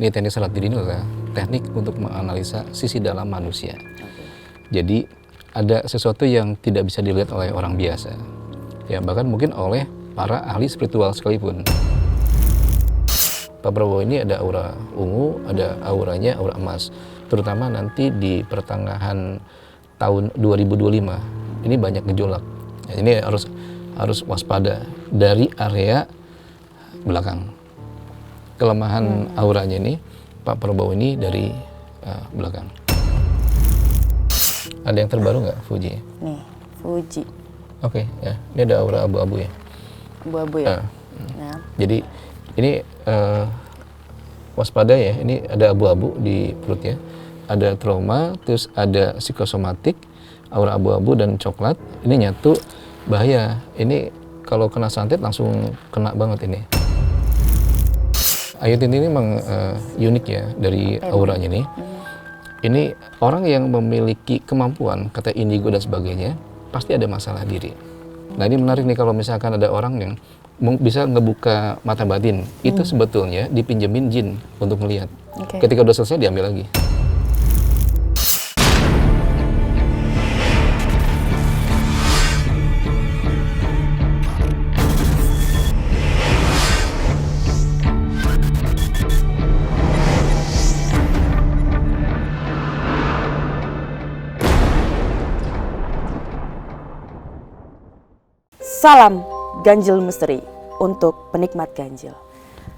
Ini teknik salat diri ini adalah teknik untuk menganalisa sisi dalam manusia. Jadi ada sesuatu yang tidak bisa dilihat oleh orang biasa, ya bahkan mungkin oleh para ahli spiritual sekalipun. Pak Prabowo ini ada aura ungu, ada auranya aura emas, terutama nanti di pertengahan tahun 2025 ini banyak gejolak. Ya, ini harus waspada dari area belakang. Kelemahan auranya ini Pak Prabowo ini dari belakang. Ada yang terbaru nggak Fuji? Nih, Fuji. Oke, ya. Ini ada aura abu-abu ya. Abu-abu ya. Nah. Jadi ini waspada ya. Ini ada abu-abu di perutnya. Ada trauma, terus ada psikosomatik, aura abu-abu dan coklat. Ini nyatu, bahaya. Ini kalau kena santet langsung kena banget ini. Ayu Ting Ting ini memang unik ya dari auranya nih. Ini orang yang memiliki kemampuan, kata indigo dan sebagainya, pasti ada masalah diri. Nah ini menarik nih kalau misalkan ada orang yang bisa ngebuka mata batin, itu sebetulnya dipinjemin jin untuk melihat. Ketika udah selesai diambil lagi. Salam Ganjil Misteri untuk penikmat ganjil.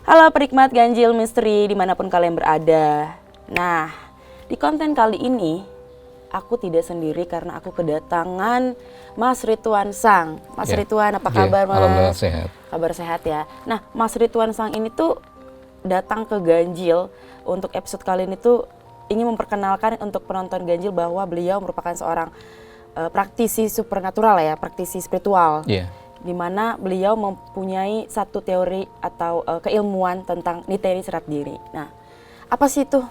Halo penikmat ganjil misteri dimanapun kalian berada. Nah, di konten kali ini aku tidak sendiri karena aku kedatangan Mas Ridwan Sang. Mas Ridwan, apa kabar Mas? Alhamdulillah sehat. Kabar sehat ya. Nah, Mas Ridwan Sang ini tuh datang ke Ganjil untuk episode kali ini tuh ingin memperkenalkan untuk penonton Ganjil bahwa beliau merupakan seorang praktisi supernatural ya, praktisi spiritual. Di mana beliau mempunyai satu teori atau keilmuan tentang niteni serat diri. Nah, apa sih itu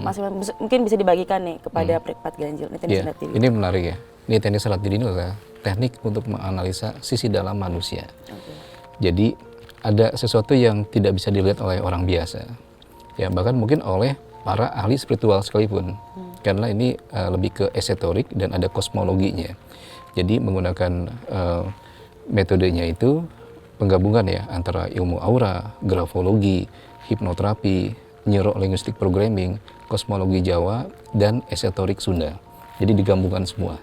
Mas Iwan? Mungkin bisa dibagikan nih kepada penikmat Ganjil niteni serat diri. Ini menarik ya. Niteni serat diri ini adalah teknik untuk menganalisa sisi dalam manusia. Jadi ada sesuatu yang tidak bisa dilihat oleh orang biasa. Ya, bahkan mungkin oleh para ahli spiritual sekalipun. Karena ini lebih ke esoterik dan ada kosmologinya. Jadi menggunakan metodenya itu penggabungan ya antara ilmu aura, grafologi, hipnoterapi, neuro-linguistic programming, kosmologi Jawa, dan esoterik Sunda. Jadi digabungkan semua.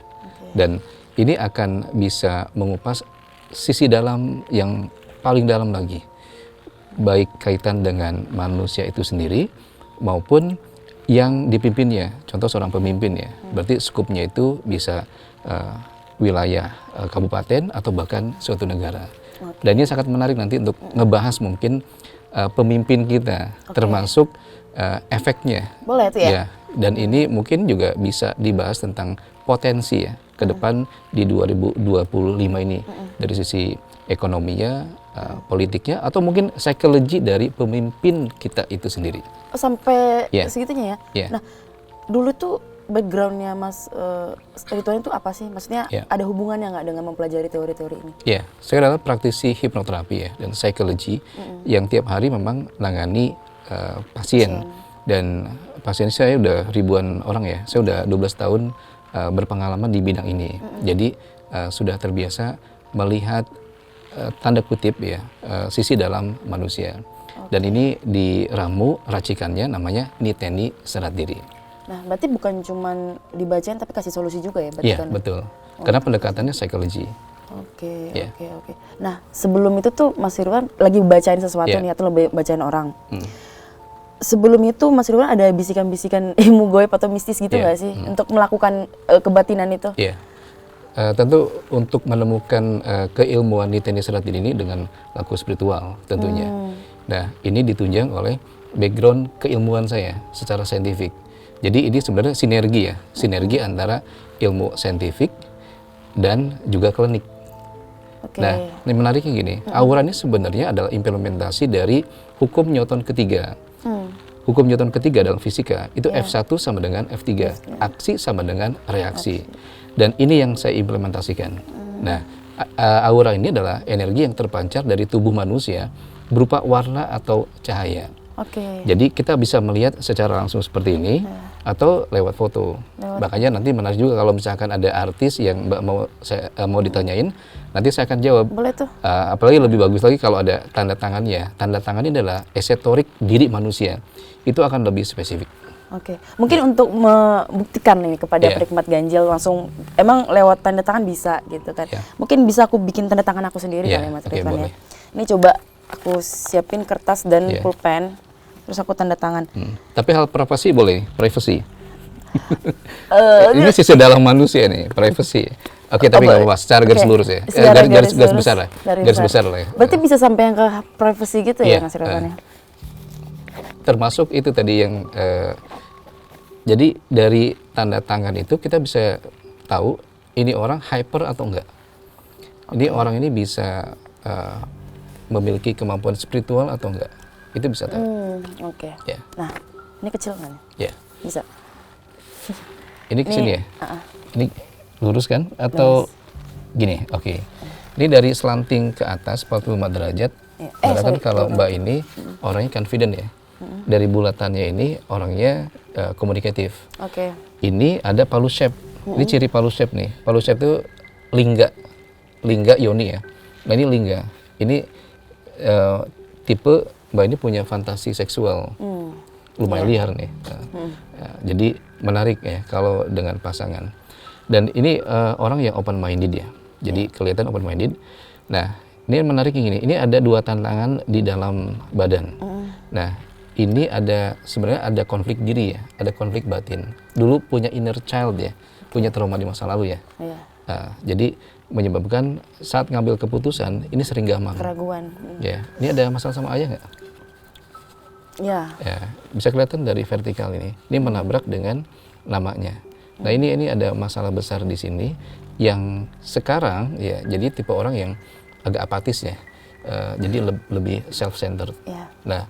Dan ini akan bisa mengupas sisi dalam yang paling dalam lagi. Baik kaitan dengan manusia itu sendiri maupun yang dipimpinnya, contoh seorang pemimpin ya, berarti skupnya itu bisa wilayah kabupaten atau bahkan suatu negara. Dan ini sangat menarik nanti untuk ngebahas mungkin pemimpin kita, termasuk efeknya. Boleh itu ya? Dan ini mungkin juga bisa dibahas tentang potensi ya ke depan di 2025 ini dari sisi ekonominya, politiknya, atau mungkin psikologi dari pemimpin kita itu sendiri. Sampai segitunya ya? Yeah. Nah, dulu tuh backgroundnya Mas Ridwan itu apa sih? Maksudnya ada hubungannya nggak dengan mempelajari teori-teori ini? Ya, saya adalah praktisi hipnoterapi ya dan psikologi yang tiap hari memang menangani pasien. Dan pasien saya udah ribuan orang ya, saya udah 12 tahun berpengalaman di bidang ini. Jadi sudah terbiasa melihat tanda kutip ya sisi dalam manusia. Dan ini diramu racikannya namanya niteni serat diri. Nah, berarti bukan cuma dibacain tapi kasih solusi juga ya? Iya, betul. Karena pendekatannya psikologi. Oke. Nah, sebelum itu tuh Mas Ridwan lagi bacain sesuatu nih atau bacain orang. Sebelum itu Mas Ridwan ada bisikan-bisikan ilmu goib atau mistis gitu nggak sih untuk melakukan kebatinan itu? Iya. Tentu untuk menemukan keilmuan niteni serat diri ini dengan laku spiritual tentunya. Nah, ini ditunjang oleh background keilmuan saya secara saintifik. Jadi ini sebenarnya sinergi ya, sinergi antara ilmu saintifik dan juga klinik. Nah, ini menariknya gini, aura ini sebenarnya adalah implementasi dari hukum Newton ketiga. Hukum Newton ketiga dalam fisika itu F1 sama dengan F3, aksi sama dengan reaksi. Dan ini yang saya implementasikan. Nah, aura ini adalah energi yang terpancar dari tubuh manusia berupa warna atau cahaya. Oke. Jadi kita bisa melihat secara langsung seperti ini atau lewat foto. Makanya nanti menarik juga kalau misalkan ada artis yang Mbak mau ditanyain, nanti saya akan jawab. Boleh tuh. Apalagi lebih bagus lagi kalau ada tanda tangannya. Tanda tangan ini adalah esoterik diri manusia. Itu akan lebih spesifik. Oke, mungkin untuk membuktikan ini kepada penikmat ganjil langsung, emang lewat tanda tangan bisa gitu kan? Mungkin bisa aku bikin tanda tangan aku sendiri kali ya Mas Ridwan ya. Ini coba aku siapin kertas dan pulpen, terus aku tanda tangan. Tapi hal privasi boleh, privacy. Ini sisi dalam manusia nih, privacy. Oke, tapi nggak apa-apa, secara garis lurus ya. Garis besar lah. Garis besar lah ya. Berarti bisa sampai yang ke privacy gitu ya Mas Ridwan ya? Termasuk itu tadi yang jadi dari tanda tangan itu kita bisa tahu ini orang hyper atau enggak. Ini orang ini bisa memiliki kemampuan spiritual atau enggak. Itu bisa tahu. Oke. Nah, ini kecil kan? Ya. Bisa. Ini kesini ya? Ini lurus kan? Atau gini? Oke. Ini dari slanting ke atas 45 derajat. Karena kalau Mbak ini orangnya confident ya. Dari bulatannya ini orangnya komunikatif. Oke. Ini ada palu shape. Ini ciri palu shape nih. Palu shape itu lingga yoni ya. Nah ini lingga. Ini tipe Mbak ini punya fantasi seksual. Lumayan liar nih. Jadi menarik ya kalau dengan pasangan. Dan ini orang yang open minded ya. Jadi kelihatan open minded. Nah ini menarik yang gini. Ini ada 2 tantangan di dalam badan. Nah ini sebenarnya ada konflik diri ya, ada konflik batin. Dulu punya inner child ya, punya trauma di masa lalu ya. Jadi menyebabkan saat ngambil keputusan ini sering gamang. Keraguan. Ya, ini ada masalah sama ayah nggak? Ya, bisa kelihatan dari vertikal ini. Ini menabrak dengan namanya. Nah ini ada masalah besar di sini yang sekarang ya, jadi tipe orang yang agak apatis ya. Jadi lebih self-centered. Nah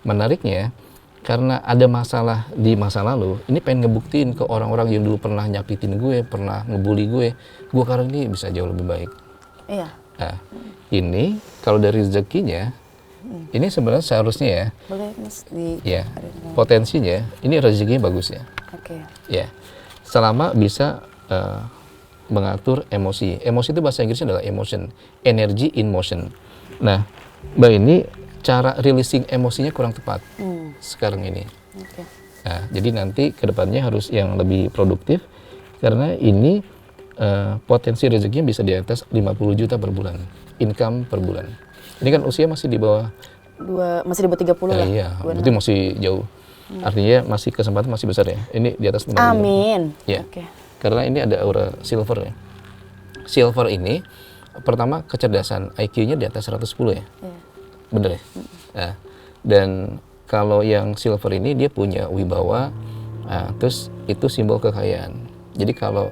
menariknya, karena ada masalah di masa lalu, ini pengen ngebuktiin ke orang-orang yang dulu pernah nyakitin gue, pernah ngebully gue sekarang ini bisa jauh lebih baik. Nah, ini kalau dari rezekinya, ini sebenarnya seharusnya ya, boleh Mas potensinya, ini rezekinya bagus ya. Ya, selama bisa mengatur emosi. Emosi itu bahasa Inggrisnya adalah emotion, energy in motion. Nah, Mbak ini cara releasing emosinya kurang tepat sekarang ini. Nah, jadi nanti kedepannya harus yang lebih produktif karena ini potensi rezekinya bisa di atas 50 juta per bulan, income per bulan. Ini kan usia masih di bawah masih di bawah 30 lah. Iya, berarti masih jauh. Artinya masih kesempatan masih besar ya. Ini di atas 50 juta. Amin. Ya. Karena ini ada aura silver ya. Silver ini pertama kecerdasan, IQ-nya di atas 110 ya. Bener ya? Nah, dan kalau yang silver ini dia punya wibawa, terus itu simbol kekayaan. Jadi kalau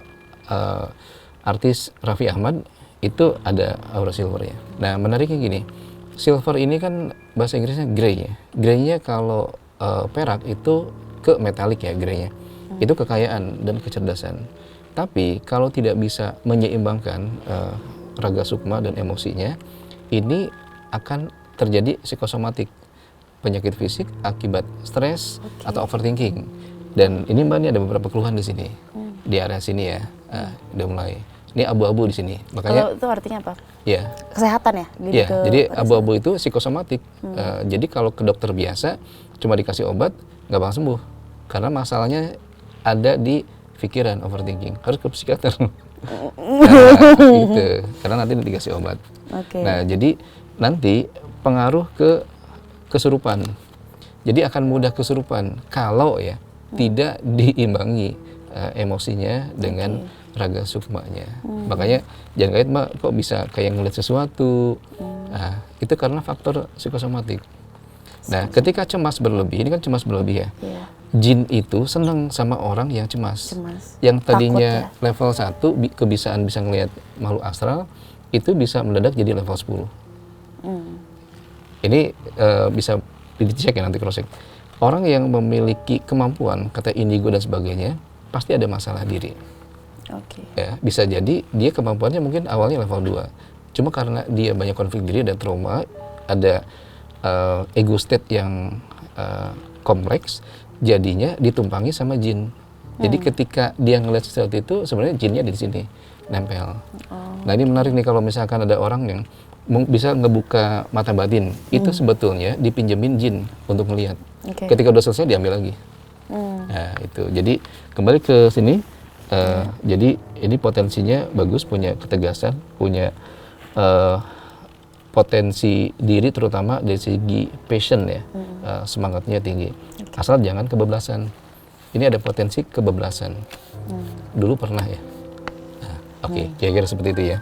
artis Raffi Ahmad itu ada aura silver ya. Nah menariknya gini, silver ini kan bahasa Inggrisnya grey ya. Grey-nya kalau perak itu ke metalik ya grey-nya. Itu kekayaan dan kecerdasan. Tapi kalau tidak bisa menyeimbangkan raga sukma dan emosinya, ini akan terjadi psikosomatik, penyakit fisik akibat stres atau overthinking. Dan ini Mbak, ini ada beberapa keluhan di sini, di area sini ya. Udah mulai. Ini abu-abu di sini. Makanya. Kalau itu artinya apa? Ya. Kesehatan ya. Jadi abu-abu itu psikosomatik. Jadi kalau ke dokter biasa cuma dikasih obat nggak bakal sembuh, karena masalahnya ada di pikiran, overthinking. Harus ke psikiater. Gitu. Karena nanti dikasih obat. Nah jadi nanti pengaruh ke kesurupan. Jadi akan mudah kesurupan kalau ya tidak diimbangi emosinya dengan raga sukmanya. Makanya jangan kaget Mbak kok bisa kayak ngeliat sesuatu. Nah, itu karena faktor psikosomatik. Nah, ketika cemas berlebih, ini kan cemas berlebih ya. Jin itu senang sama orang yang cemas. Yang tadinya level 1 kebiasaan bisa ngelihat makhluk astral, itu bisa mendadak jadi level 10. Ini bisa dicek ya nanti cross check. Orang yang memiliki kemampuan kata indigo dan sebagainya pasti ada masalah diri. Ya, bisa jadi dia kemampuannya mungkin awalnya level 2. Cuma karena dia banyak konflik diri dan trauma, ada ego state yang kompleks, jadinya ditumpangi sama jin. Jadi ketika dia ngelihat sesuatu itu sebenarnya jinnya di sini nempel. Nah ini menarik nih kalau misalkan ada orang yang bisa ngebuka mata batin, itu sebetulnya dipinjemin jin untuk melihat. Ketika udah selesai diambil lagi. Nah itu, jadi kembali ke sini. Jadi ini potensinya bagus, punya ketegasan, punya potensi diri terutama dari segi passion ya, semangatnya tinggi. Asal jangan kebablasan. Ini ada potensi kebablasan. Dulu pernah ya. Nah, Oke, kira-kira seperti itu ya.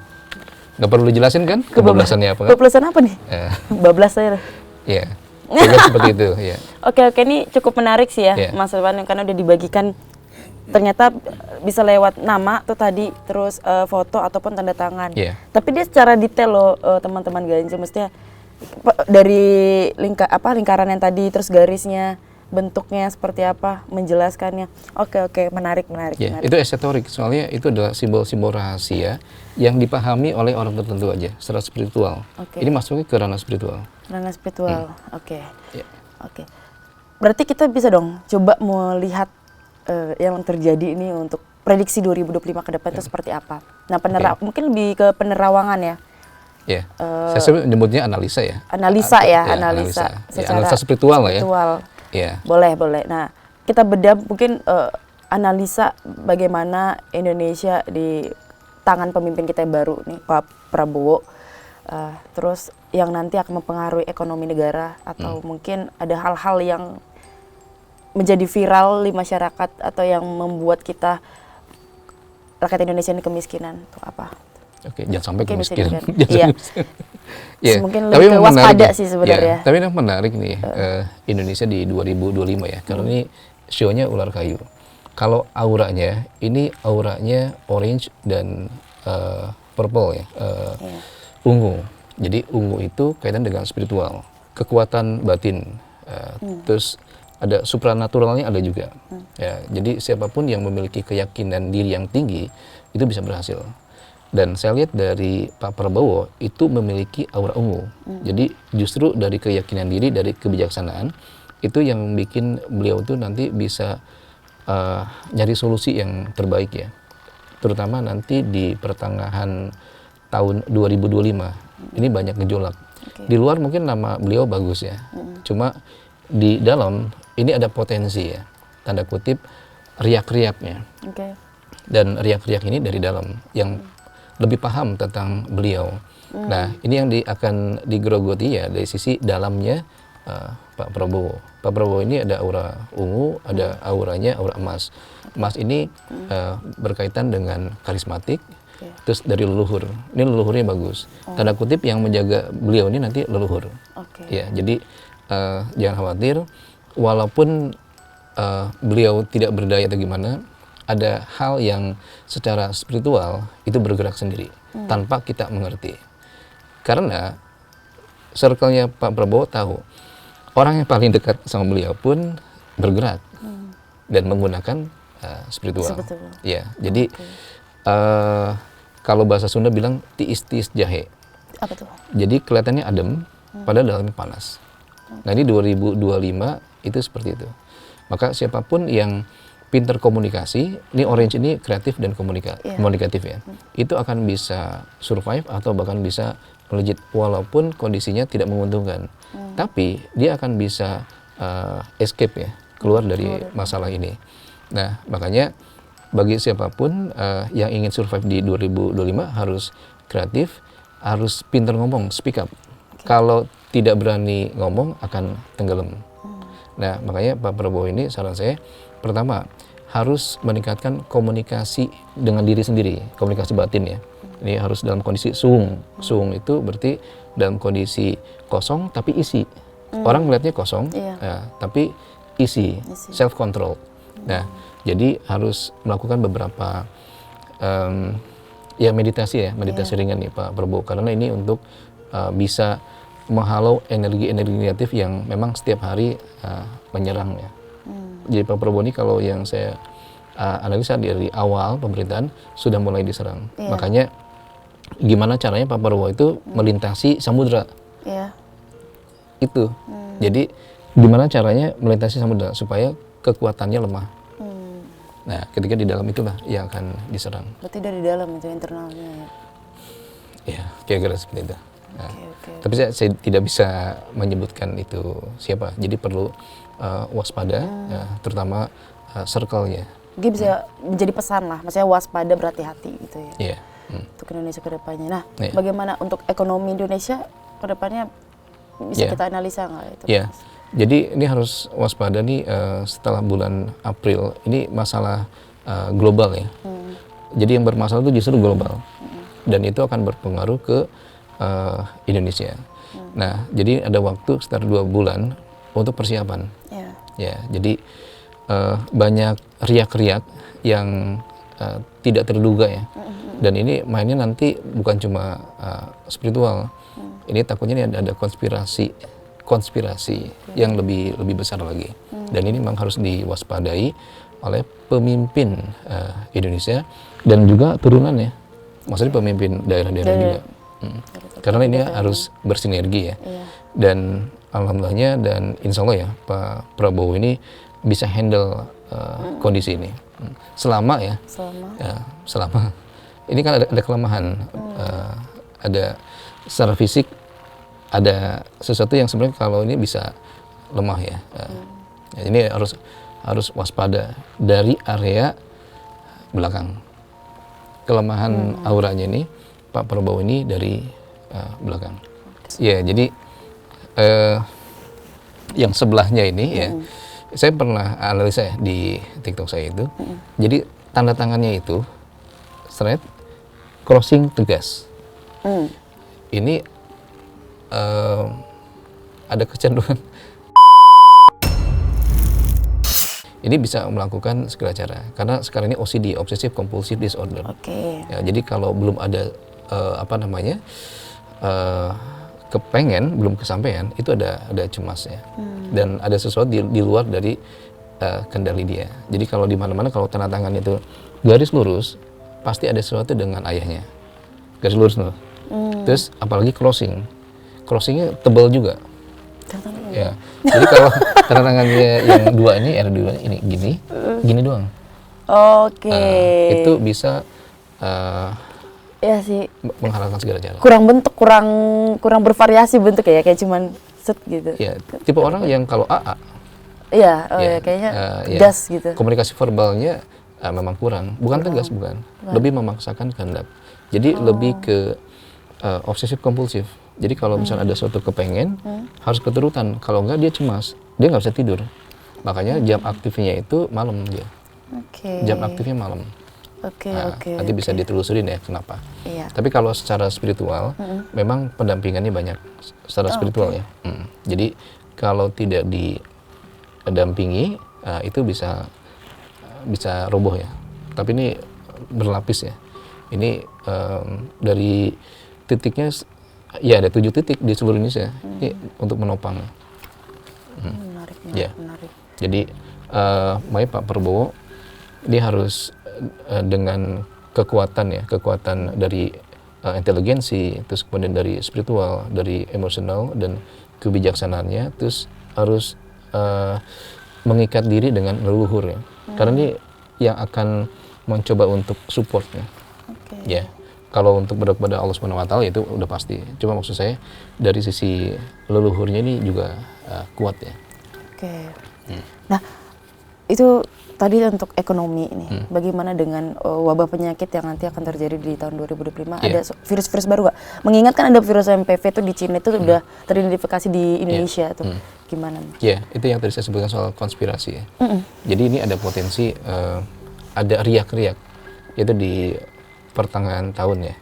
Nggak perlu dijelasin kan kebablasannya apa kan? Kebablasan apa nih? Bablas saya. Iya. Kira-kira seperti itu ya. Oke, ini cukup menarik sih ya, Mas Irwan, karena udah dibagikan. Ternyata bisa lewat nama tuh tadi, terus foto ataupun tanda tangan. Tapi dia secara detail loh, teman-teman ganjil, mestinya dari lingkaran yang tadi, terus garisnya, bentuknya seperti apa, menjelaskannya. Oke, menarik. Itu esoterik, soalnya itu adalah simbol-simbol rahasia yang dipahami oleh orang tertentu aja, secara spiritual. Ini masuknya ke ranah spiritual. Ranah spiritual, oke. Berarti kita bisa dong coba melihat yang terjadi ini untuk prediksi 2025 ke depan itu seperti apa. Nah, mungkin lebih ke penerawangan ya. Saya nyebutnya analisa ya. Analisa. Analisa spiritual lah ya. Boleh. Nah, kita bedah mungkin analisa bagaimana Indonesia di tangan pemimpin kita yang baru nih, Pak Prabowo. Terus yang nanti akan mempengaruhi ekonomi negara atau mungkin ada hal-hal yang menjadi viral di masyarakat atau yang membuat kita rakyat Indonesia ini kemiskinan itu apa? Jangan sampai kemiskinan. Mungkin lebih ke waspada sih sebenarnya. Tapi yang menarik nih, Indonesia di 2025 ya, karena ini show-nya ular kayu. Kalau auranya, ini auranya orange dan purple ya, ungu. Jadi ungu itu kaitan dengan spiritual, kekuatan batin, terus ada supranaturalnya ada juga. Jadi siapapun yang memiliki keyakinan diri yang tinggi itu bisa berhasil. Dan saya lihat dari Pak Prabowo itu memiliki aura ungu. Jadi justru dari keyakinan diri, dari kebijaksanaan itu yang bikin beliau itu nanti bisa nyari solusi yang terbaik ya. Terutama nanti di pertengahan tahun 2025 ini banyak gejolak. Di luar mungkin nama beliau bagus ya. Cuma di dalam ini ada potensi ya, tanda kutip riak-riaknya. Dan riak-riak ini dari dalam yang lebih paham tentang beliau. Nah, ini yang akan digerogoti ya dari sisi dalamnya Pak Prabowo. Pak Prabowo ini ada aura ungu, ada auranya aura emas. Emas ini berkaitan dengan karismatik, terus dari leluhur. Ini leluhurnya bagus. Tanda kutip yang menjaga beliau ini nanti leluhur. Ya, jadi jangan khawatir. Walaupun beliau tidak berdaya atau gimana, ada hal yang secara spiritual itu bergerak sendiri tanpa kita mengerti. Karena circle-nya Pak Prabowo tahu orang yang paling dekat sama beliau pun bergerak dan menggunakan spiritual. Ya, jadi kalau bahasa Sunda bilang tiis-tiis jahe. Apa tuh? Jadi kelihatannya adem, padahal dalamnya panas. Nah ini 2025 itu seperti itu. Maka siapapun yang pinter komunikasi, ini orange ini kreatif dan komunikatif ya, itu akan bisa survive atau bahkan bisa melejit walaupun kondisinya tidak menguntungkan. Tapi dia akan bisa escape ya, keluar dari masalah ini. Nah makanya bagi siapapun yang ingin survive di 2025 harus kreatif, harus pinter ngomong, speak up. Kalau tidak berani ngomong akan tenggelam. Nah makanya Pak Prabowo ini saran saya pertama harus meningkatkan komunikasi dengan diri sendiri, komunikasi batin ya. Ini harus dalam kondisi suung. Suung itu berarti dalam kondisi kosong tapi isi. Orang melihatnya kosong, tapi isi, self control. Nah jadi harus melakukan beberapa meditasi ringan nih Pak Prabowo, karena ini untuk bisa menghalau energi-energi negatif yang memang setiap hari menyerang ya. Jadi Pak Prabowo ini kalau yang saya analisa dari awal pemerintahan sudah mulai diserang. Makanya gimana caranya Pak Prabowo itu melintasi samudra. Itu. Jadi gimana caranya melintasi samudra supaya kekuatannya lemah. Nah, ketika di dalam itulah yang akan diserang. Berarti dari dalam itu internalnya ya? Ya, kira-kira seperti itu. Nah, Oke. tapi saya tidak bisa menyebutkan itu siapa. Jadi perlu waspada, ya, terutama circle-nya. Mungkin bisa menjadi pesan lah, maksudnya waspada, berhati-hati gitu ya. Iya. Untuk Indonesia ke depannya. Nah, Iya. bagaimana untuk ekonomi Indonesia ke depannya bisa Iya. kita analisa nggak itu? Ya, jadi ini harus waspada nih setelah bulan April. Ini masalah global ya. Jadi yang bermasalah itu justru global. Dan itu akan berpengaruh ke Indonesia. Nah, jadi ada waktu sekitar 2 bulan untuk persiapan. Iya. Ya, jadi banyak riak-riak yang tidak terduga ya. Dan ini mainnya nanti bukan cuma spiritual. Ini takutnya ini ada konspirasi yang lebih besar lagi. Dan ini memang harus diwaspadai oleh pemimpin Indonesia dan juga turunannya. Maksudnya pemimpin daerah-daerah juga. Karena ini harus bersinergi ya. Iya. Dan alhamdulillahnya dan insya Allah ya Pak Prabowo ini bisa handle kondisi ini. Selama ya, selama ini kan ada kelemahan, ada secara fisik ada sesuatu yang sebenarnya kalau ini bisa lemah ya. Ini harus waspada dari area belakang. Kelemahan auranya ini Pak Prabowo ini dari belakang. Ya, jadi yang sebelahnya ini ya, saya pernah analisa ya di TikTok saya itu. Jadi tanda tangannya itu straight, crossing tegas. Ini ada kecenderungan ini bisa melakukan segala cara karena sekarang ini OCD, obsessive compulsive disorder. Ya, jadi kalau belum ada kepengen belum kesampaian itu ada cemas ya. Dan ada sesuatu di luar dari kendali dia. Jadi kalau di mana-mana kalau tanda tangan itu garis lurus pasti ada sesuatu dengan ayahnya. Garis lurus loh. Terus apalagi crossingnya tebal juga. Ya. Jadi kalau tanda tangannya yang 2 ini R2 ini gini doang. Itu bisa ya sih menghalalkan segala cara. Kurang bentuk, kurang bervariasi bentuk ya, kayak cuman set gitu. Ya, tipe orang yang kalau AA Iya, kayaknya tegas gitu. Komunikasi verbalnya memang kurang, bukan tegas, bukan. Lebih memaksakan kehendak. Jadi lebih ke obsesif kompulsif. Jadi kalau misalnya ada suatu kepengen, harus keturutan. Kalau enggak dia cemas, dia nggak bisa tidur. Makanya jam aktifnya itu malam dia. Jam aktifnya malam. Nanti bisa ditelusurin ya kenapa. Iya. Tapi kalau secara spiritual, memang pendampingannya banyak secara spiritual ya. Jadi kalau tidak didampingi, itu bisa roboh ya. Tapi ini berlapis ya. Ini dari titiknya, ya ada 7 titik di seluruh Indonesia ini untuk menopang. Menarik. Jadi makanya Pak Prabowo dia harus dengan kekuatan dari inteligensi, terus kemudian dari spiritual, dari emosional dan kebijaksanaannya, terus harus mengikat diri dengan leluhur ya. Karena ini yang akan mencoba untuk support ya. Ya. Kalau untuk berdoa kepada Allah Subhanahu wa taala itu udah pasti. Cuma maksud saya dari sisi leluhurnya ini juga kuat ya. Nah, itu tadi untuk ekonomi ini. Bagaimana dengan wabah penyakit yang nanti akan terjadi di tahun 2025? Ada virus-virus baru nggak? Mengingat kan ada virus MPV itu di Cina itu udah teridentifikasi di Indonesia tuh. Gimana? Ya, itu yang tadi saya sebutkan soal konspirasi ya. Jadi ini ada potensi ada riak-riak yaitu di pertengahan tahun ya,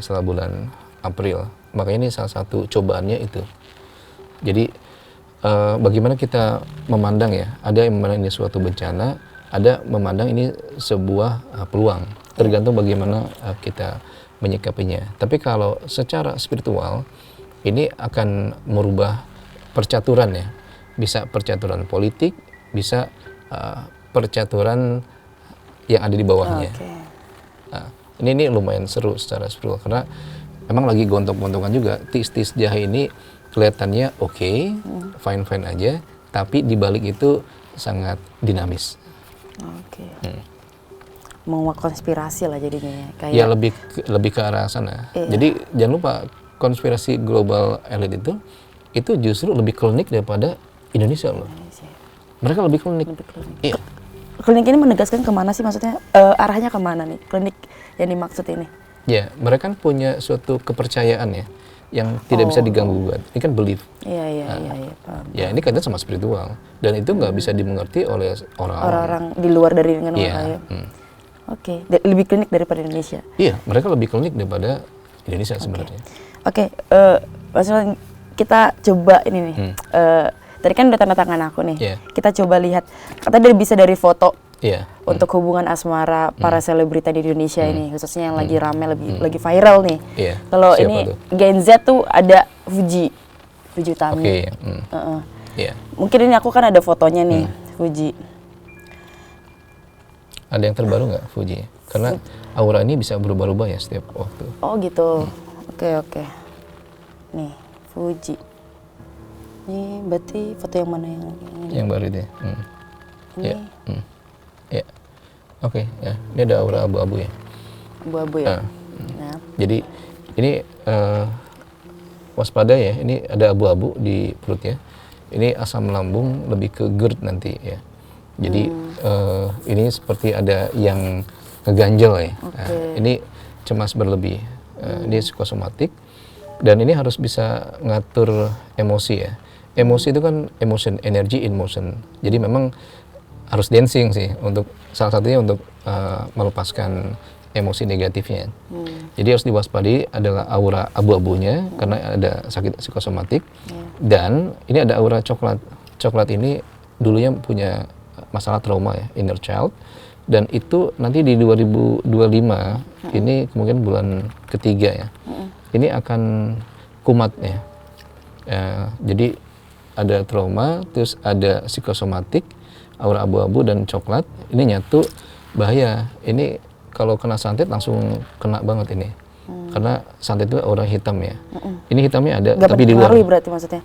setelah bulan April. Makanya ini salah satu cobaannya itu. Jadi bagaimana kita memandang ya, ada yang memandang ini suatu bencana, ada memandang ini sebuah peluang, tergantung bagaimana kita menyikapinya. Tapi kalau secara spiritual, ini akan merubah percaturan ya, bisa percaturan politik, bisa percaturan yang ada di bawahnya. Nah, ini lumayan seru secara spiritual karena emang lagi gontok-gontokan juga. Tis-tis jahe ini kelihatannya oke, fine-fine aja, tapi di balik itu sangat dinamis. Oke. Mau konspirasi lah jadinya ya. Kayak Ya lebih ke arah sana. Iya. Jadi jangan lupa konspirasi global elite itu justru lebih klinik daripada Indonesia loh. Mereka lebih klinik. Iya. Klinik ini menegaskan kemana sih maksudnya? Arahnya kemana nih klinik yang dimaksud ini? Ya, mereka kan punya suatu kepercayaan ya yang tidak bisa diganggu gugat. Ini kan belief. Iya, paham. Ya, ini kaitannya sama spiritual dan itu nggak bisa dimengerti oleh Orang-orang di luar dari dengan Iya. ya. Oke, lebih klinik daripada Indonesia. Iya, mereka lebih klinik daripada Indonesia sebenarnya. Oke, maksudnya kita coba ini nih. Tadi kan udah tanda tangan aku nih. Iya. Kita coba lihat. Katanya bisa dari foto Iya. untuk hubungan asmara para selebriti di Indonesia ini, khususnya yang lagi rame, lagi viral nih. Iya. Kalau Siapa ini tuh? Gen Z tuh ada Fuji Utami. Oke. Iya. Mungkin ini aku kan ada fotonya nih, Fuji. Ada yang terbaru nggak Fuji? Karena aura ini bisa berubah-ubah ya setiap waktu. Oh gitu. Oke. Nih, Fuji. Ini berarti foto yang mana yang ini? Yang baru itu ya. Ini Iya. Ya. Oke, ya. Ini ada aura abu-abu ya. abu-abu ya. Nah, Jadi ini waspada ya. Ini ada abu-abu di perutnya. Ini asam lambung lebih ke GERD nanti ya. Jadi ini seperti ada yang ngeganjel ya. Nah, ini cemas berlebih. Ini psikosomatik dan ini harus bisa ngatur emosi ya. Emosi itu kan emotion, energy in motion. Jadi memang harus dancing sih untuk salah satunya untuk melepaskan emosi negatifnya. Jadi harus diwaspadai adalah aura abu-abunya karena ada sakit psikosomatik dan ini ada aura coklat. Coklat ini dulunya punya masalah trauma ya, inner child, dan itu nanti di 2025 ini kemungkinan bulan ketiga ya. Ini akan kumat ya. Jadi ada trauma, terus ada psikosomatik, aura abu-abu dan coklat, ini nyatu bahaya. Ini kalau kena santet langsung kena banget ini. Karena santet itu aura hitam ya. Ini hitamnya ada nggak tapi di luar. berpengaruh berarti maksudnya?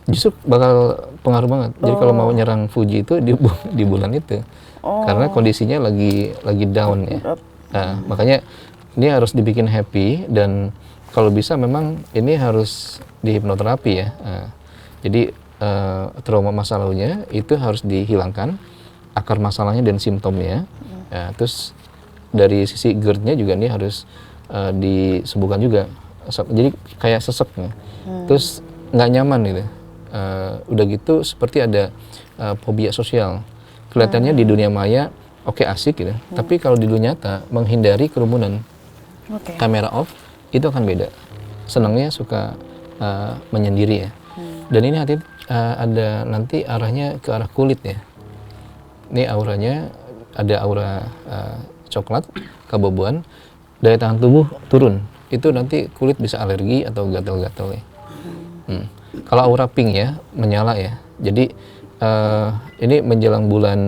Justru bakal pengaruh banget. Jadi kalau mau nyerang Fuji itu di bulan itu. Karena kondisinya lagi down ya. Nah, makanya ini harus dibikin happy dan kalau bisa memang ini harus dihipnoterapi ya. Jadi trauma masa lalunya itu harus dihilangkan, akar masalahnya dan simptomnya. Terus dari sisi GERD-nya juga ini harus disembuhkan juga. Jadi kayak sesek. Terus nggak nyaman gitu. Udah gitu seperti ada fobia sosial. Kelihatannya di dunia maya oke asik gitu. Tapi kalau di dunia nyata menghindari kerumunan. Kamera off itu akan beda. Senangnya suka menyendiri ya. Dan ini ada nanti arahnya ke arah kulit ya. Ini auranya ada aura coklat, keabu-abuan, daya tahan tubuh turun. Itu nanti kulit bisa alergi atau gatal-gatal ya. Kalau aura pink ya, menyala ya. Jadi ini menjelang bulan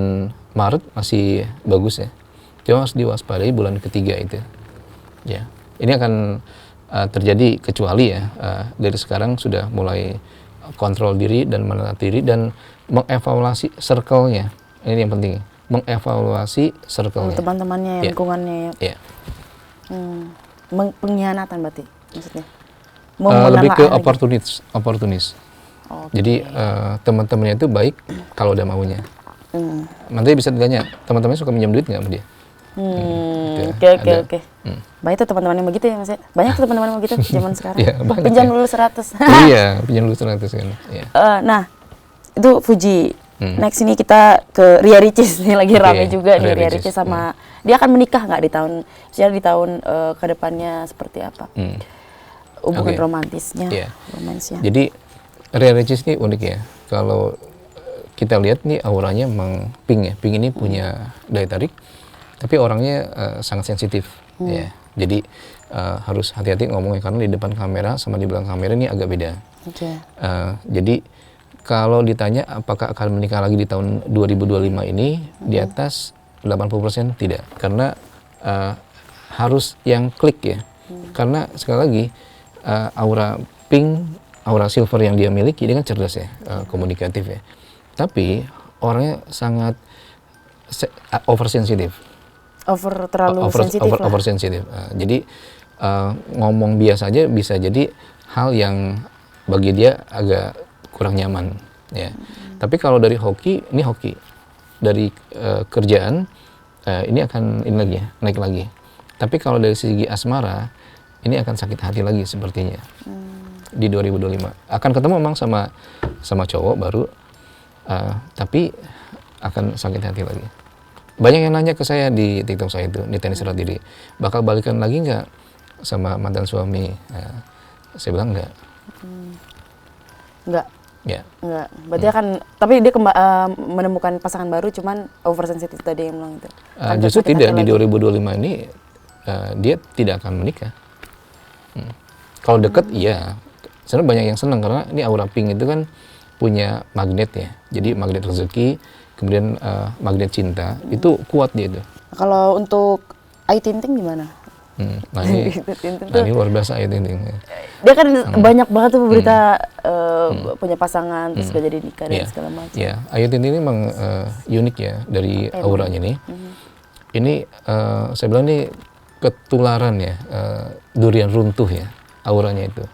Maret masih bagus ya. Cuma harus diwaspadai bulan ketiga itu. Ya, ini akan terjadi kecuali ya dari sekarang sudah mulai kontrol diri dan menata diri dan mengevaluasi circle-nya. Ini yang penting, mengevaluasi circle-nya. Teman-temannya, lingkungannya ya. Iya. Pengkhianatan berarti maksudnya? Lebih ke oportunis. Jadi teman-temannya itu baik kalau udah maunya. Nanti bisa ditanya, teman-temannya suka minjem duit nggak sama dia? Oke. Banyak tuh teman-temannya begitu ya Mas? Banyak tuh teman-teman begitu zaman sekarang. Iya, banyak pinjam ya. dulu 100. Iya, pinjam dulu 100 kan. Iya. Nah, itu Fuji. Next ini kita ke Ria Ricis nih, lagi rame juga nih Ria Ricis sama dia akan menikah nggak di tahun, misalnya di tahun kedepannya seperti apa? Hubungan romantisnya, romansnya. Jadi Ria Ricis ini unik ya. Kalau kita lihat nih auranya memang pink ya. Pink ini punya daya tarik, tapi orangnya sangat sensitif ya. Jadi harus hati-hati ngomongnya karena di depan kamera sama di belakang kamera ini agak beda. Jadi kalau ditanya apakah akan menikah lagi di tahun 2025 ini, di atas 80% tidak. Karena harus yang klik ya. Karena sekali lagi aura pink, aura silver yang dia miliki, dia kan cerdas ya, komunikatif ya. Tapi orangnya sangat oversensitif. Terlalu sensitif lah. Oversensitif. Jadi ngomong biasa aja bisa jadi hal yang bagi dia agak kurang nyaman, ya. Tapi kalau dari hoki, ini hoki. Dari kerjaan, ini akan ini lagi ya, naik lagi. Tapi kalau dari segi asmara, ini akan sakit hati lagi sepertinya. Di 2025 akan ketemu memang sama cowok baru, tapi akan sakit hati lagi. Banyak yang nanya ke saya di TikTok saya itu, di Tenis Serah Diri, bakal balikan lagi nggak sama mantan suami? Saya bilang enggak. Enggak. Ya. Enggak. Berarti akan, tapi dia menemukan pasangan baru, cuman oversensitif tadi yang bilang itu. Justru tidak, di 2025 ini dia tidak akan menikah. Kalau deket iya, sebenarnya banyak yang senang karena ini aura pink itu kan punya magnet ya. Jadi magnet rezeki, kemudian magnet cinta, itu kuat dia itu. Kalau untuk Ayu Ting Ting gimana? Nah ini luar biasa Ayu Ting Ting. Dia kan banyak banget tuh berita punya pasangan, terus gak jadi nikah dan segala macam. Iya, Ayu Ting Ting ini memang unik ya dari auranya nih. Ini saya bilang ini ketularan ya, durian runtuh ya, auranya itu.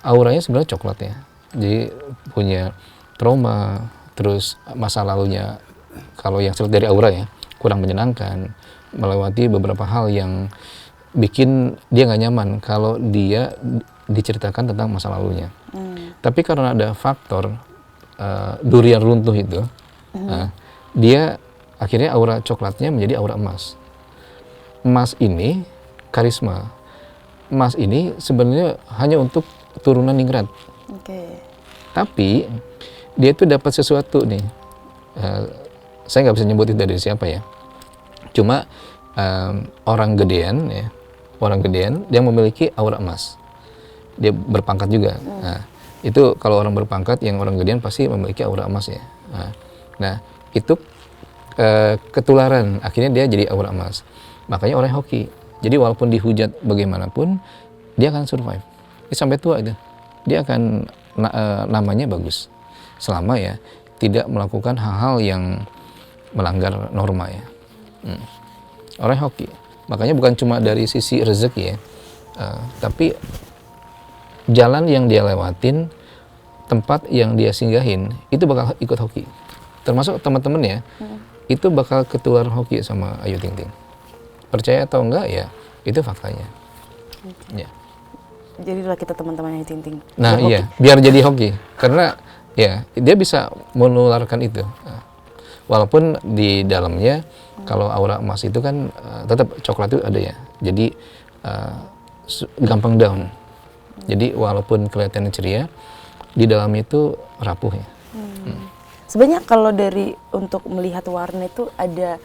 Auranya sebenarnya coklat ya, jadi punya trauma, terus masa lalunya kalau yang saya lihat dari aura ya kurang menyenangkan, melewati beberapa hal yang bikin dia nggak nyaman kalau dia diceritakan tentang masa lalunya. Tapi karena ada faktor durian runtuh itu, dia akhirnya aura coklatnya menjadi aura emas. Emas ini karisma. Emas ini sebenarnya hanya untuk turunan ningrat. Tapi dia itu dapat sesuatu nih. Saya nggak bisa nyebut itu dari siapa ya. Cuma orang gedean ya, orang gedean dia memiliki aura emas. Dia berpangkat juga. Nah, itu kalau orang berpangkat yang orang gedean pasti memiliki aura emas ya. Nah itu ketularan, akhirnya dia jadi aura emas. Makanya orang hoki. Jadi walaupun dihujat bagaimanapun, dia akan survive. Sampai tua itu, dia akan namanya bagus. Selama ya tidak melakukan hal-hal yang melanggar norma ya. Orang hoki. Makanya bukan cuma dari sisi rezeki ya, tapi jalan yang dia lewatin, tempat yang dia singgahin, itu bakal ikut hoki. Termasuk teman-teman ya, itu bakal ketular hoki sama Ayu Ting Ting. Percaya atau enggak ya, itu faktanya. Ya. Jadilah kita teman-teman Ayu Ting Ting. Nah iya, biar jadi hoki. Karena ya dia bisa menularkan itu. Walaupun di dalamnya, kalau aura emas itu kan tetap coklat itu ada ya. Jadi gampang down. Jadi walaupun kelihatannya ceria, di dalamnya itu rapuh ya. Sebenarnya kalau dari untuk melihat warna itu ada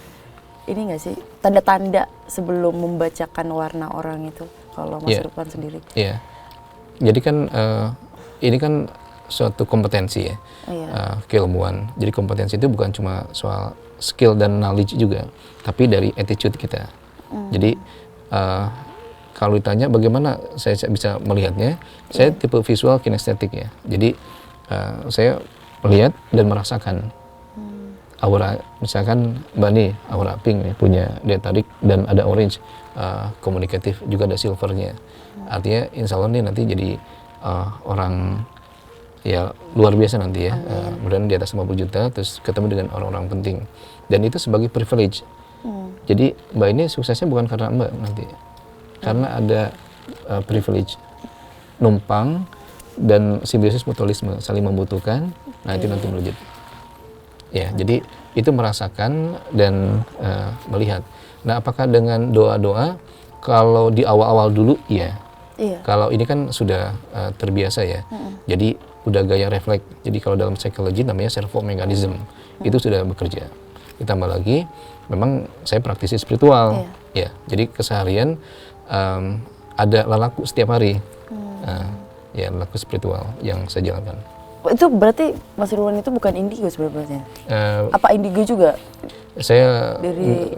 ini nggak sih tanda-tanda sebelum membacakan warna orang itu kalau Mas Ridwan sendiri? Iya. Jadi kan ini kan suatu kompetensi ya, keilmuan. Jadi kompetensi itu bukan cuma soal skill dan knowledge juga, tapi dari attitude kita. Jadi kalau ditanya bagaimana saya bisa melihatnya, saya tipe visual kinestetik ya. Jadi saya melihat dan merasakan aura, misalkan Mbak nih aura pink nih, punya daya tarik dan ada orange, komunikatif juga ada silvernya. Artinya insya Allah nih nanti jadi orang ya luar biasa nanti ya, kemudian di atas 50 juta terus ketemu dengan orang-orang penting, dan itu sebagai privilege. Jadi Mbak ini suksesnya bukan karena Mbak nanti, karena ada privilege, numpang dan simbiosis mutualisme, saling membutuhkan. Nah itu nanti melejit. Ya, jadi itu merasakan dan melihat. Nah, apakah dengan doa-doa? Kalau di awal-awal dulu, iya. Kalau ini kan sudah terbiasa ya. Jadi udah gaya refleks. Jadi kalau dalam psikologi namanya servo mechanism, itu sudah bekerja. Ditambah lagi, memang saya praktisi spiritual. Ya, jadi keseharian ada lelaku setiap hari. Ya, lelaku spiritual yang saya jalankan. Itu berarti Mas Ridwan itu bukan indigo sebenarnya? Apa indigo juga? Saya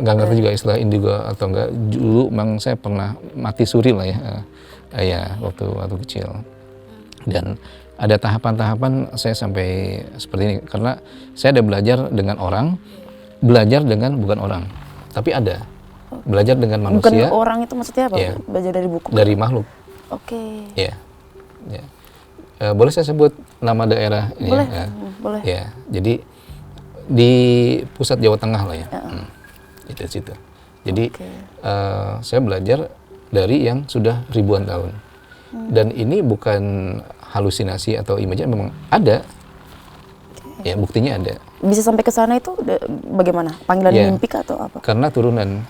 nggak ngerti juga istilah indigo atau enggak. Dulu memang saya pernah mati suri lah ya, ya waktu kecil. Dan ada tahapan-tahapan saya sampai seperti ini karena saya ada belajar dengan orang, belajar dengan bukan orang, tapi ada belajar dengan manusia. Bukan orang itu maksudnya apa? Ya, Belajar dari buku? dari makhluk. Oke. Ya, ya. Boleh saya sebut nama daerah ini? Boleh, Ya. boleh. Ya, jadi di pusat Jawa Tengah lah ya. Itu situ. Jadi saya belajar dari yang sudah ribuan tahun. Dan ini bukan halusinasi atau imajinasi, memang ada. Ya, buktinya ada. Bisa sampai ke sana itu bagaimana? Panggilan Ya, mimpi kah atau apa? karena turunan.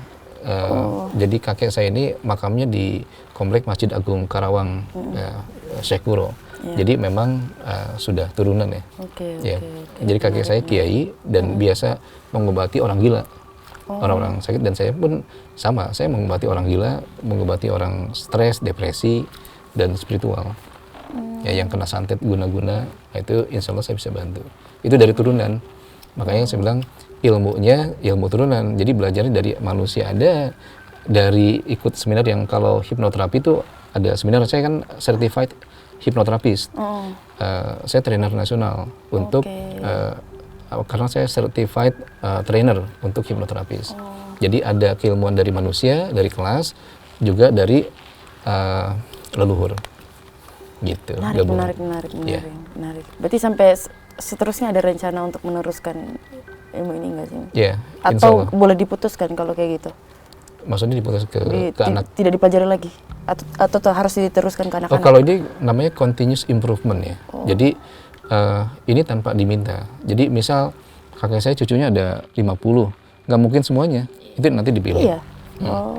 Jadi kakek saya ini makamnya di Komplek Masjid Agung Karawang, Syekh Kuro. Jadi memang sudah turunan ya. Ya. Jadi kakek saya kiai dan biasa mengobati orang gila, orang-orang sakit, dan saya pun sama. Saya mengobati orang gila, mengobati orang stres, depresi, dan spiritual. Ya, yang kena santet guna-guna, itu insya Allah saya bisa bantu. Itu dari turunan. Makanya saya bilang ilmunya ilmu turunan. Jadi belajarnya dari manusia, ada dari ikut seminar yang kalau hipnoterapi itu ada seminar. Saya kan certified hipnoterapis. Saya trainer nasional untuk karena saya certified trainer untuk hipnoterapis. Jadi ada keilmuan dari manusia, dari kelas, juga dari leluhur. Gitu. Menarik. Berarti sampai seterusnya ada rencana untuk meneruskan ilmu ini nggak sih? Ya, Atau boleh diputuskan kalau kayak gitu? Maksudnya diputus ke anak? Tidak dipelajari lagi? Atau harus diteruskan ke anak-anak? Kalau ini namanya continuous improvement ya. Jadi ini tanpa diminta. Jadi misal kakek saya cucunya ada 50, nggak mungkin semuanya. Itu nanti dipilih. Iya.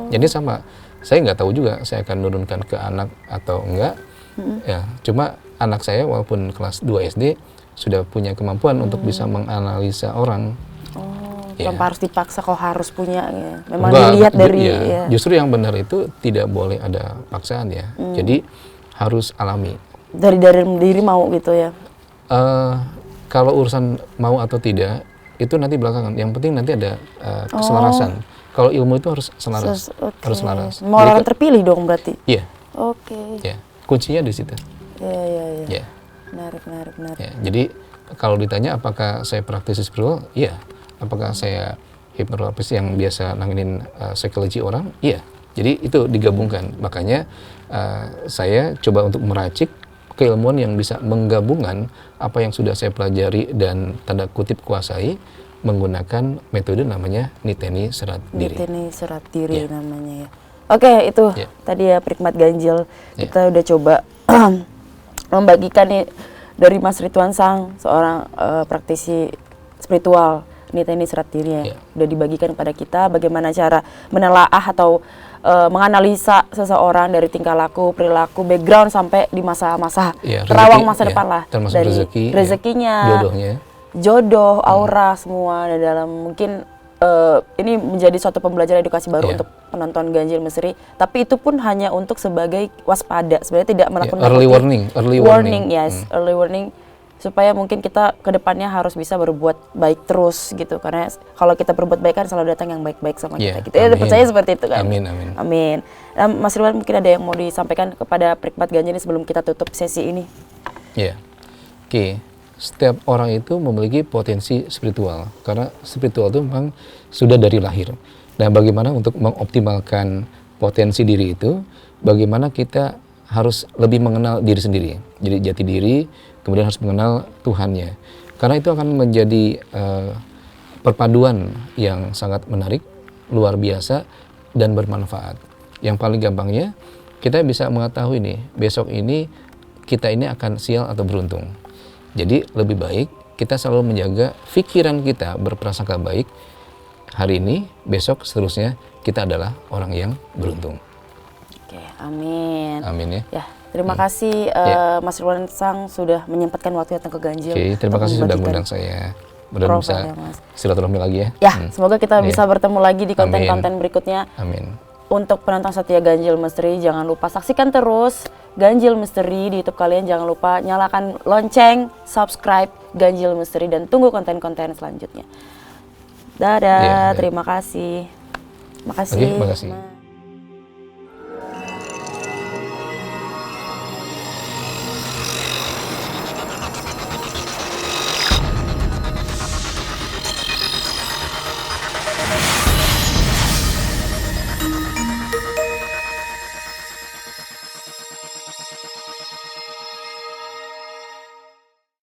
Jadi sama, saya nggak tahu juga saya akan menurunkan ke anak atau enggak. Ya, cuma anak saya walaupun kelas 2 SD sudah punya kemampuan untuk bisa menganalisa orang. Tanpa harus dipaksa kok harus punya ya. Memang dilihat dari ya. Justru yang benar itu tidak boleh ada paksaan ya. Jadi harus alami. Dari diri mau gitu ya. Kalau urusan mau atau tidak itu nanti belakangan. Yang penting nanti ada keselarasan. Kalau ilmu itu harus selaras. Harus selaras. Mau orang terpilih dong berarti. Iya. Oke. Ya, kuncinya di situ. Iya. Ya. Menarik. Ya, jadi kalau ditanya apakah saya praktisi spiritual? Iya. Apakah saya hipnoterapis yang biasa nanganin psikologi orang? Iya. Jadi itu digabungkan. Makanya saya coba untuk meracik keilmuan yang bisa menggabungkan apa yang sudah saya pelajari dan tanda kutip kuasai menggunakan metode namanya Niteni Serat Diri. Niteni Serat Diri namanya ya. Oke, itu tadi ya Prikmat Ganjil. Kita udah coba membagikan nih dari Mas Ridwan Sang, seorang praktisi spiritual, Niteni Serat Diri ya. Udah dibagikan kepada kita bagaimana cara menelaah atau menganalisa seseorang dari tingkah laku, perilaku, background sampai di masa-masa terawang masa depan lah. Termasuk dari rezekinya, jodoh, aura semua dalam mungkin ini menjadi suatu pembelajaran edukasi baru untuk penonton Ganjil Misteri. Tapi itu pun hanya untuk sebagai waspada, sebenarnya tidak melakukan early warning, early warning supaya mungkin kita kedepannya harus bisa berbuat baik terus gitu, karena kalau kita berbuat baik kan selalu datang yang baik-baik sama kita gitu. Ya percaya seperti itu kan. Amin. Mas Ridwan, mungkin ada yang mau disampaikan kepada Prikmat Ganjil ini sebelum kita tutup sesi ini? Oke. Setiap orang itu memiliki potensi spiritual, karena spiritual itu memang sudah dari lahir. Nah, bagaimana untuk mengoptimalkan potensi diri itu, bagaimana kita harus lebih mengenal diri sendiri. Jadi jati diri, kemudian harus mengenal Tuhannya. Karena itu akan menjadi perpaduan yang sangat menarik, luar biasa, dan bermanfaat. Yang paling gampangnya, kita bisa mengetahui nih, besok ini kita ini akan sial atau beruntung. Jadi lebih baik kita selalu menjaga pikiran kita berprasangka baik. Hari ini, besok seterusnya kita adalah orang yang beruntung. Oke, amin. Amin ya. Ya, terima kasih Mas Ridwan Sang sudah menyempatkan waktu datang ke Ganjil. Oke, terima kasih sudah mengundang saya. Mudah-mudahan bisa silaturahmi lagi ya. Ya, semoga kita bisa bertemu lagi di konten-konten berikutnya. Amin. Untuk penonton setia Ganjil Misteri, jangan lupa saksikan terus Ganjil Misteri di YouTube kalian. Jangan lupa nyalakan lonceng, subscribe Ganjil Misteri, dan tunggu konten-konten selanjutnya. Dadah, terima kasih. Makasih. Makasih.